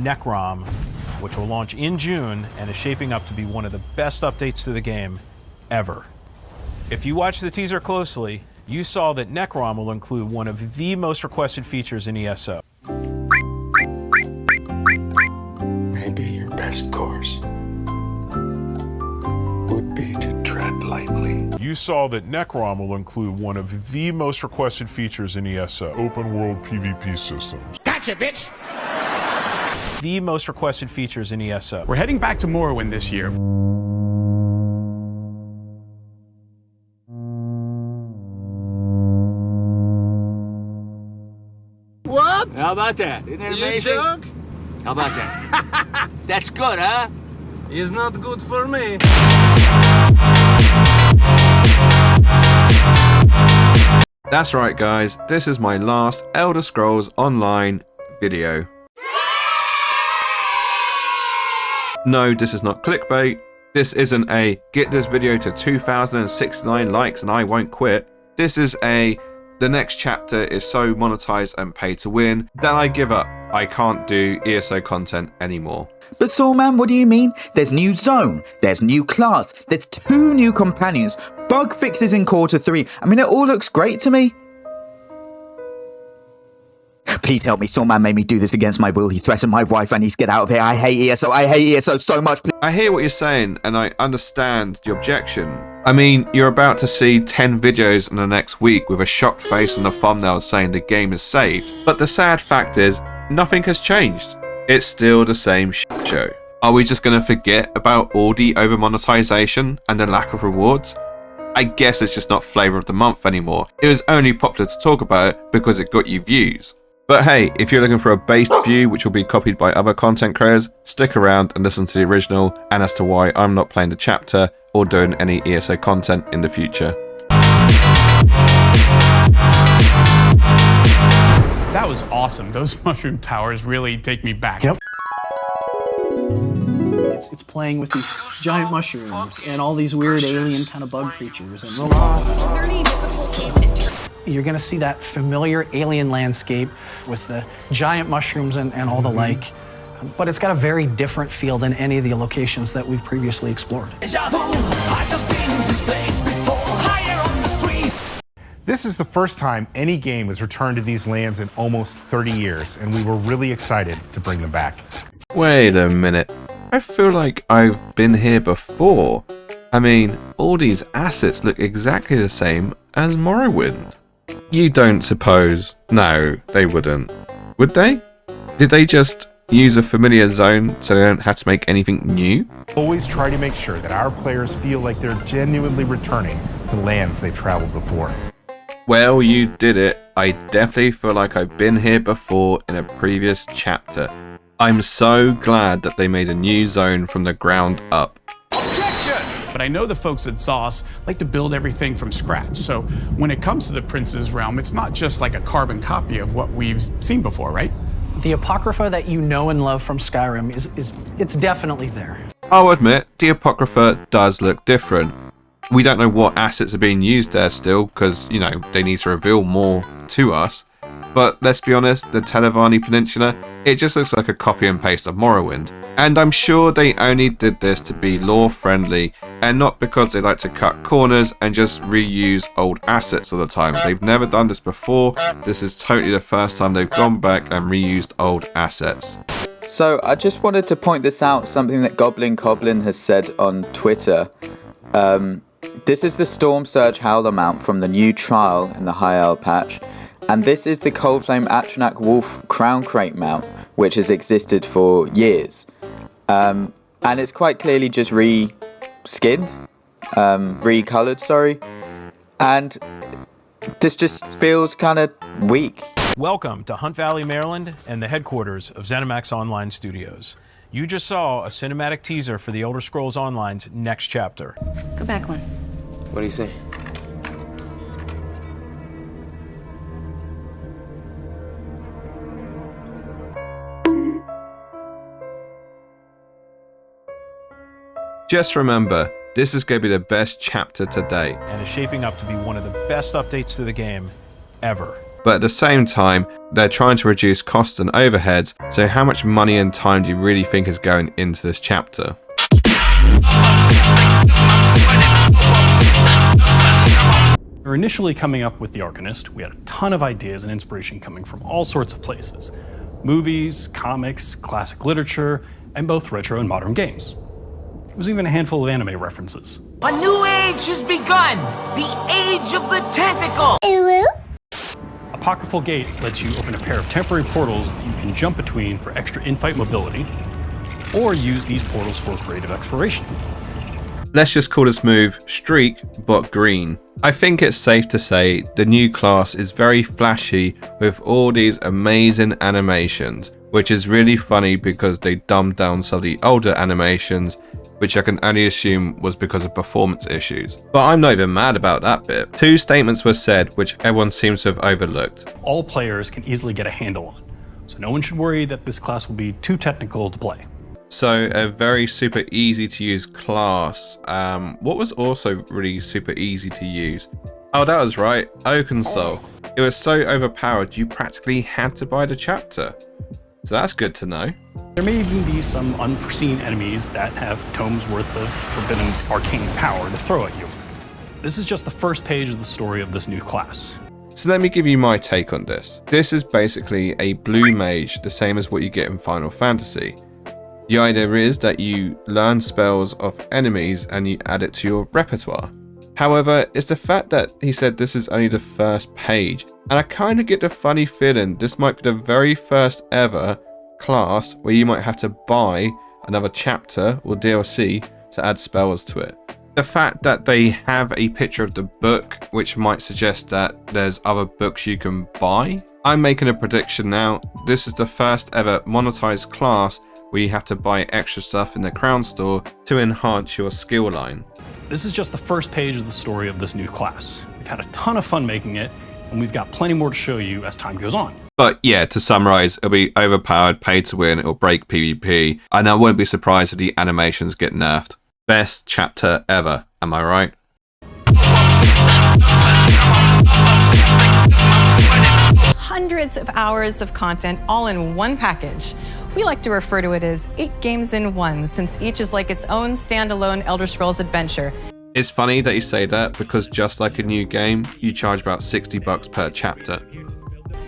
Necrom, which will launch in June and is shaping up to be one of the best updates to the game ever. If you watch the teaser closely, you saw that Necrom will include one of the most requested features in ESO. Maybe your best course would be to tread lightly. You saw that Necrom will include one of the most requested features in ESO, open world PvP systems. Gotcha, bitch! The most requested features in ESO. We're heading back to Morrowind this year. What? How about that? Isn't that amazing? You joke? How about that? That's good, huh? It's not good for me. That's right, guys. This is my last Elder Scrolls Online video. No, this is not clickbait. This isn't a get this video to 2,069 likes and I won't quit. This is a the next chapter is so monetized and pay to win that I give up. I can't do ESO content anymore. But Sawman, what do you mean? There's new zone, there's new class, there's 2 new companions, bug fixes in quarter 3. I mean, it all looks great to me. Please help me, Sawman made me do this against my will. He threatened my wife. I need to get out of here. I hate ESO so much. I hear what you're saying and I understand the objection. I mean, you're about to see 10 videos in the next week with a shocked face on the thumbnail saying the game is saved. But the sad fact is, nothing has changed. It's still the same show. Are we just going to forget about all the over monetization and the lack of rewards? I guess it's just not flavor of the month anymore. It was only popular to talk about it because it got you views. But hey, if you're looking for a based view which will be copied by other content creators, stick around and listen to the original and as to why I'm not playing the chapter or doing any ESO content in the future. That was awesome. Those mushroom towers really take me back. Yep. It's playing with these giant mushrooms and all these weird alien kind of bug creatures and robots. Is there any difficulties? You're going to see that familiar alien landscape with the giant mushrooms and all the like. But it's got a very different feel than any of the locations that we've previously explored. This is the first time any game has returned to these lands in almost 30 years, and we were really excited to bring them back. Wait a minute. I feel like I've been here before. I mean, all these assets look exactly the same as Morrowind. You don't suppose? No, they wouldn't. Would they? Did they just use a familiar zone so they don't have to make anything new? Always try to make sure that our players feel like they're genuinely returning to lands they've traveled before. Well, you did it. I definitely feel like I've been here before in a previous chapter. I'm so glad that they made a new zone from the ground up. But I know the folks at ZOS like to build everything from scratch. So when it comes to the Prince's Realm, it's not just like a carbon copy of what we've seen before, right? The Apocrypha that you know and love from Skyrim it's definitely there. I'll admit, the Apocrypha does look different. We don't know what assets are being used there still, because, you know, they need to reveal more to us. But let's be honest, the Telvanni Peninsula, it just looks like a copy and paste of Morrowind. And I'm sure they only did this to be lore friendly and not because they like to cut corners and just reuse old assets all the time. They've never done this before. This is totally the first time they've gone back and reused old assets. So I just wanted to point this out, something that Goblin Coblin has said on Twitter. This is the Storm Surge Howler mount from the new trial in the High Elf patch. And this is the Coldflame Atronach Wolf Crown Crate mount, which has existed for years. And it's quite clearly just re-skinned, recolored, sorry. And this just feels kind of weak. Welcome to Hunt Valley, Maryland, and the headquarters of ZeniMax Online Studios. You just saw a cinematic teaser for the Elder Scrolls Online's next chapter. Go back one. What do you say? Just remember, this is going to be the best chapter to date. And is shaping up to be one of the best updates to the game ever. but at the same time, they're trying to reduce costs and overheads, so how much money and time do you really think is going into this chapter? We were initially coming up with the Arcanist. We had a ton of ideas and inspiration coming from all sorts of places. Movies, comics, classic literature, and both retro and modern games. There was even a handful of anime references. A new age has begun! The age of the tentacle! Apocryphal Gate lets you open a pair of temporary portals that you can jump between for extra in-fight mobility, or use these portals for creative exploration. Let's just call this move Streak but Green. I think it's safe to say the new class is very flashy with all these amazing animations, which is really funny because they dumbed down some of the older animations, which I can only assume was because of performance issues. But I'm not even mad about that bit. Two statements were said which everyone seems to have overlooked. All players can easily get a handle on, so no one should worry that this class will be too technical to play. So a very super easy to use class. What was also really super easy to use? Oh, that was right, Oakensole. It was so overpowered you practically had to buy the chapter. So that's good to know. There may even be some unforeseen enemies that have tomes worth of forbidden arcane power to throw at you. This is just the first page of the story of this new class. So let me give you my take on this. This is basically a blue mage, the same as what you get in Final Fantasy. The idea is that you learn spells of enemies and you add it to your repertoire. However, it's the fact that he said this is only the first page, and I kind of get the funny feeling this might be the very first ever class where you might have to buy another chapter or DLC to add spells to it. The fact that they have a picture of the book, which might suggest that there's other books you can buy. I'm making a prediction now. This is the first ever monetized class where you have to buy extra stuff in the Crown Store to enhance your skill line. This is just the first page of the story of this new class. We've had a ton of fun making it, and we've got plenty more to show you as time goes on. But yeah, to summarize, it'll be overpowered, pay to win, it'll break PvP, and I won't be surprised if the animations get nerfed. Best chapter ever, am I right? Hundreds of hours of content all in one package. We like to refer to it as 8 games in 1, since each is like its own standalone Elder Scrolls adventure. It's funny that you say that because just like a new game, you charge about $60 per chapter.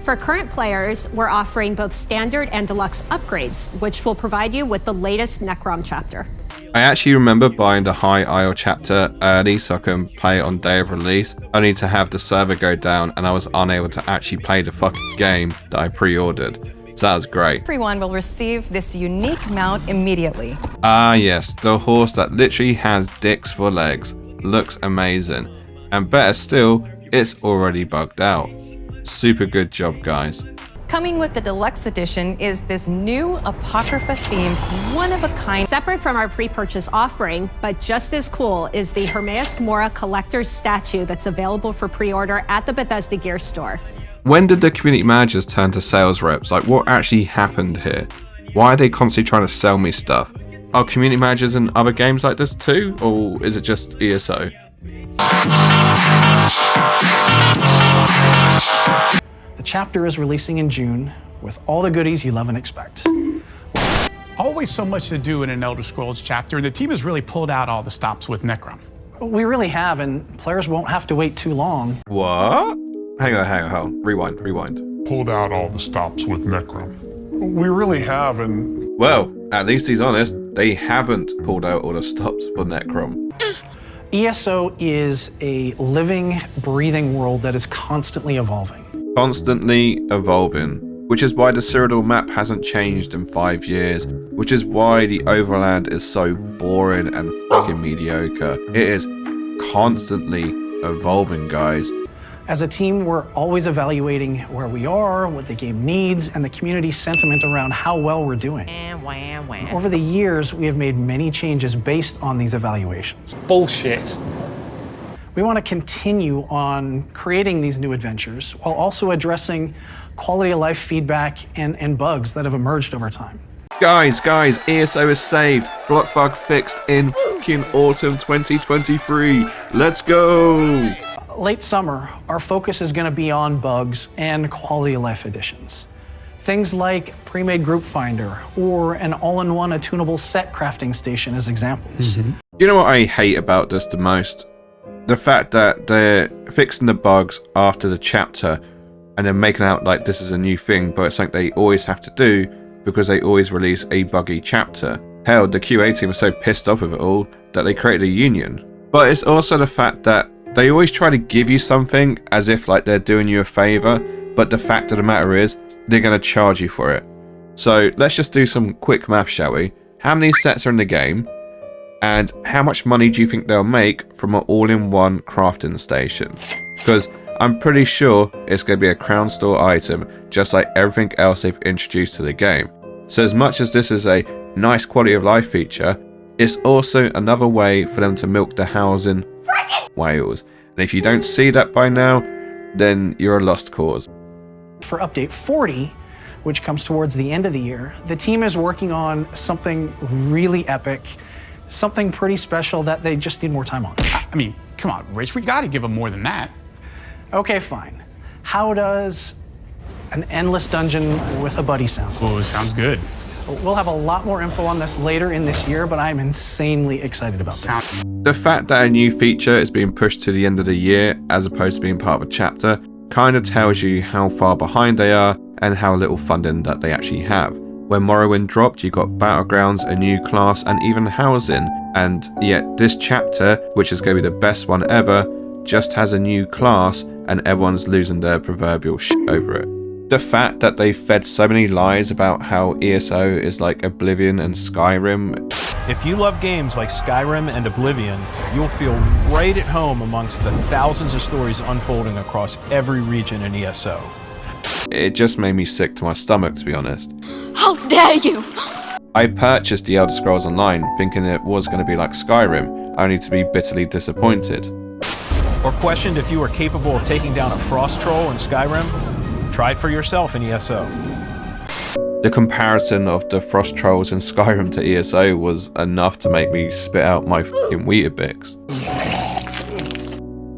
For current players, we're offering both standard and deluxe upgrades, which will provide you with the latest Necrom chapter. I actually remember buying the High Isle chapter early so I can play it on day of release, only to have the server go down and I was unable to actually play the fucking game that I pre-ordered. So that was great. Everyone will receive this unique mount immediately. Ah yes, the horse that literally has dicks for legs. Looks amazing. And better still, it's already bugged out. Super good job, guys. Coming with the deluxe edition is this new Apocrypha themed, one-of-a-kind. Separate from our pre-purchase offering, but just as cool, is the Hermaeus Mora collector's statue that's available for pre-order at the Bethesda Gear Store. When did the community managers turn to sales reps? Like, what actually happened here? Why are they constantly trying to sell me stuff? Are community managers in other games like this too? Or is it just ESO? The chapter is releasing in June with all the goodies you love and expect. Always so much to do in an Elder Scrolls chapter, and the team has really pulled out all the stops with Necrom. We really have, and players won't have to wait too long. What? Hang on. Rewind. Pulled out all the stops with Necrom. We really have, and... Well, at least he's honest. They haven't pulled out all the stops for Necrom. ESO is a living, breathing world that is constantly evolving. Constantly evolving. Which is why the Cyrodiil map hasn't changed in 5 years. Which is why the Overland is so boring and fucking mediocre. It is constantly evolving, guys. As a team, we're always evaluating where we are, what the game needs, and the community sentiment around how well we're doing. Over the years, we have made many changes based on these evaluations. Bullshit. We want to continue on creating these new adventures while also addressing quality of life feedback and bugs that have emerged over time. Guys, ESO is saved. Block bug fixed in fucking autumn 2023. Let's go! late summer, our focus is going to be on bugs and quality of life additions. Things like pre-made group finder or an all-in-one attunable set crafting station as examples. You know what I hate about this the most? The fact that they're fixing the bugs after the chapter and then making out like this is a new thing, but it's something they always have to do because they always release a buggy chapter. Hell, the QA team was so pissed off with it all that they created a union. But it's also the fact that they always try to give you something as if like they're doing you a favor, but the fact of the matter is they're going to charge you for it. So let's just do some quick math, shall we? How many sets are in the game? And how much money do you think they'll make from an all-in-one crafting station? Because I'm pretty sure it's going to be a crown store item, just like everything else they've introduced to the game. So as much as this is a nice quality of life feature, it's also another way for them to milk the housing whales. And if you don't see that by now, then you're a lost cause. For update 40, which comes towards the end of the year, the team is working on something really epic, something pretty special that they just need more time on. I mean, come on, Rich, we gotta give them more than that. Okay, fine. How does an endless dungeon with a buddy sound? Oh, sounds good. We'll have a lot more info on this later in this year, but I'm insanely excited about this. The fact that a new feature is being pushed to the end of the year as opposed to being part of a chapter kind of tells you how far behind they are and how little funding that they actually have. When Morrowind dropped, you got Battlegrounds, a new class, and even housing, and yet this chapter, which is going to be the best one ever, just has a new class and everyone's losing their proverbial shit over it. The fact that they fed so many lies about how ESO is like Oblivion and Skyrim. If you love games like Skyrim and Oblivion, you'll feel right at home amongst the thousands of stories unfolding across every region in ESO. It just made me sick to my stomach, to be honest. How dare you! I purchased The Elder Scrolls Online thinking it was going to be like Skyrim, only to be bitterly disappointed. Or questioned if you were capable of taking down a frost troll in Skyrim? Try it for yourself in ESO. The comparison of the frost trolls in Skyrim to ESO was enough to make me spit out my fucking Weetabix.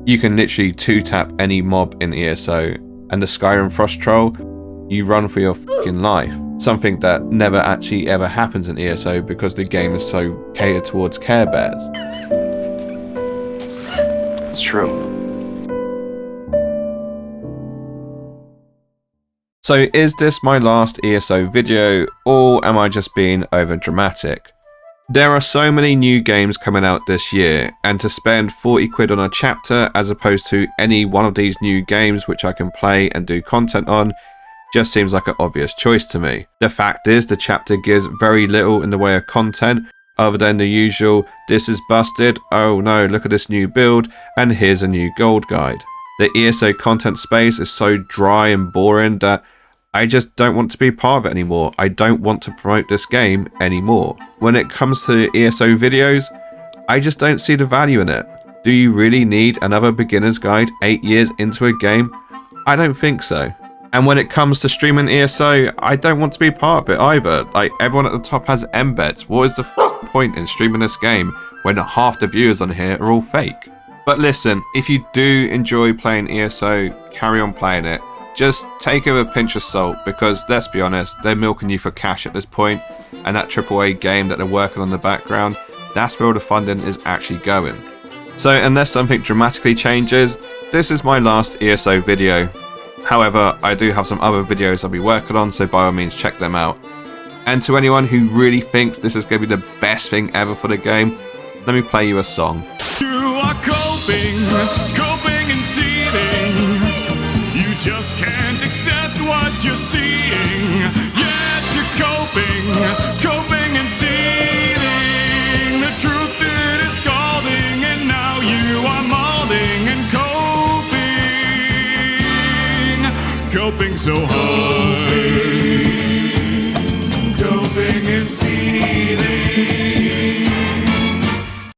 You can literally two-tap any mob in ESO, and the Skyrim frost troll, you run for your fucking life. Something that never actually ever happens in ESO because the game is so catered towards Care Bears. It's true. So is this my last ESO video, or am I just being over dramatic? There are so many new games coming out this year, and to spend 40 quid on a chapter as opposed to any one of these new games which I can play and do content on just seems like an obvious choice to me. The fact is the chapter gives very little in the way of content other than the usual "this is busted, oh no look at this new build, and here's a new gold guide." The ESO content space is so dry and boring that I just don't want to be part of it anymore. I don't want to promote this game anymore. When it comes to ESO videos, I just don't see the value in it. Do you really need another beginner's guide 8 years into a game? I don't think so. And when it comes to streaming ESO, I don't want to be part of it either. Like, everyone at the top has embeds. What is the point in streaming this game when half the viewers on here are all fake? But listen, if you do enjoy playing ESO, carry on playing it. Just take it with a pinch of salt, because let's be honest, they're milking you for cash at this point, and that AAA game that they're working on in the background, that's where all the funding is actually going. So unless something dramatically changes, this is my last ESO video. However, I do have some other videos I'll be working on, so by all means check them out. And to anyone who really thinks this is going to be the best thing ever for the game, let me play you a song. You are coping and seething. You just can't accept what you're seeing. Yes, you're coping and seething. The truth it is scalding, and now you are molding and coping so hard.